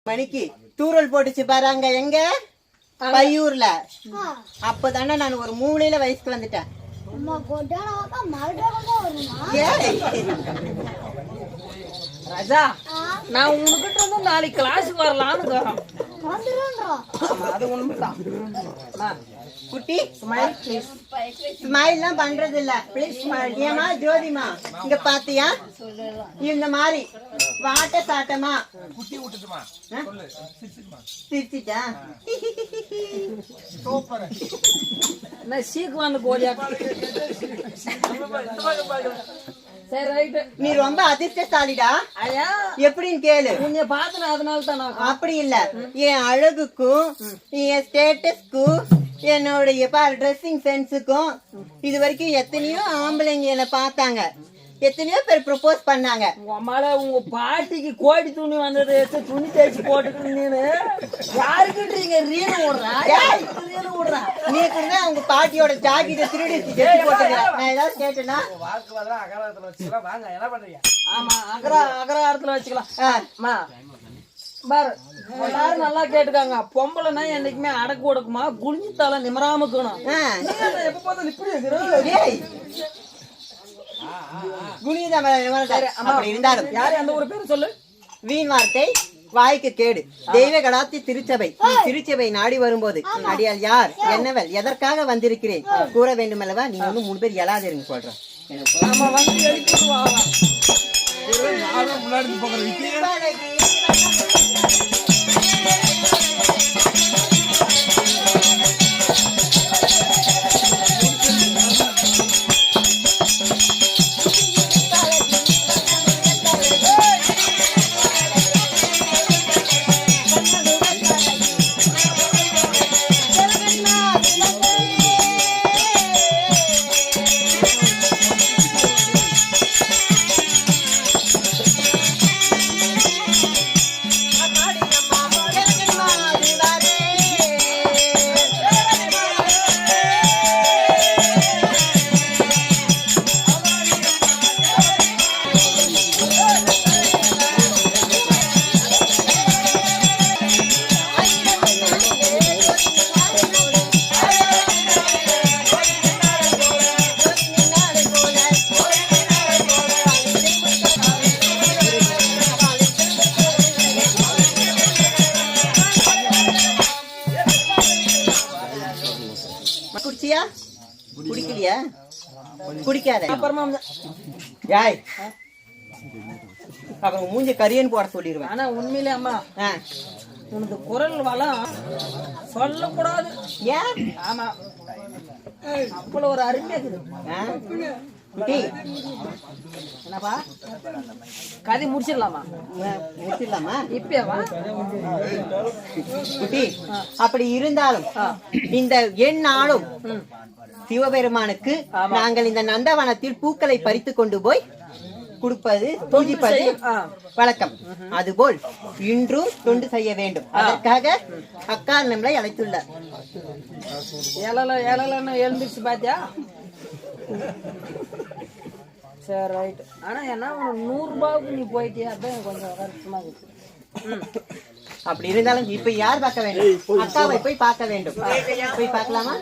மணிக்கு தூரல் போட்டுச்சு பாருங்க எங்க பையூர்ல. அப்பதானே நான் ஒரு மூலையில வயசுக்கு வந்துட்டேன். ராஜா, நான் உங்ககிட்ட வந்து நாளைக்கு கிளாஸுக்கு வரலான்னு அது உண்மைதான். குட்டி ஸ்மைல் தான் பண்றது இல்ல. ஏமா ஜோதிமா இங்க பாத்தியா இந்த மாதிரி வாட்ட சாட்டமா சிரிச்சிட்டா சீக்குவான்னு கோழியா. சரி ரைட்டு, நீ ரொம்ப அதிர்ஷ்டசாலிடா. எப்படின்னு கேளு. உன்னை பார்த்தன அதனால தான். அப்படி இல்ல, என் அழகுக்கும் என் ஸ்டேட்டஸ்க்கும் என்னுடைய ட்ரெஸ்ஸிங் சென்ஸுக்கும் இது வரைக்கும் எத்தனையோ ஆம்பளைங்க என்ன பார்த்தாங்க, எத்தனையோ பேர் ப்ரொபோஸ் பண்ணாங்க. உங்க பாட்டிக்கு கோடி துணி வந்தது, துணி தேய்ச்சி போட்டுட்டு நீனு யாருக்கிட்ட ரீனு விடுறா. நீ கூட உங்க பாட்டியோட ஜாக்கெட்டை திருடி போட்டுக்க. நான் ஏதாவது கேட்டேன்னா ஆமா அகராரத்துல வச்சுக்கலாம். பாரு எல்லாரும் நல்லா கேட்டுக்காங்க. பொம்பளைனா என்னைக்குமே அடக்கு ஒடுக்குமா, குளிஞ்சித்தால நிமராமக்கணும். எப்ப பார்த்தாலும் இப்படி இருந்தாலும் யாரு அந்த ஒரு பேரு சொல்லு. வீண் வார்த்தை வாய்க்கு கேடு. தெய்வ கடாத்தி திருச்சபை. திருச்சபை நாடி வரும்போது அடியால் யார் என்னவள் எதற்காக வந்திருக்கிறேன் கூற வேண்டும் அல்லவா? நீ வந்து 3 பேர் எழாதிருங்க சொல்றேன். நம்ம வந்து எழுப்பிட்டு வாங்க. குடிச்சியா குடிக்கலையா? குடிக்காத. அப்புறமா அப்புறம் மூஞ்சி கரியன்னு போட சொல்லிடுவேன். ஆனா உண்மையிலே அம்மா உனக்கு குரல் வளம் சொல்லக்கூடாது. ஏன்? ஆமா, அப்பள ஒரு அருமையா இருக்குது. என்னப்பா கதை முடிச்சிடலாமா? முடிச்சிடலாமா இப்பவா? குட்டி அப்படி இருந்தாலும் இந்த எந்நாளும் சிவபெருமானுக்கு நாங்கள் இந்த நந்தவனத்தில் பூக்களை பறித்து கொண்டு போய் கொடுப்பது பூஜிப்பது வழக்கம். அதுபோல் இன்றும் தொண்டு செய்ய வேண்டும். அதற்காக அக்கா நம்மளை அழைத்துள்ளார். எழுந்துச்சு பாத்தியா? சரி ரைட். ஆனா என்ன 100 ரூபாய்க்கு நீ போயிட்டியா? அதான் கொஞ்சம் வருஷமா இருக்கு. அப்படி இருந்தாலும் இப்ப யார் பார்க்க வேண்டும்? அக்காவை போய் பார்க்க வேண்டும். போய் பார்க்கலாமா?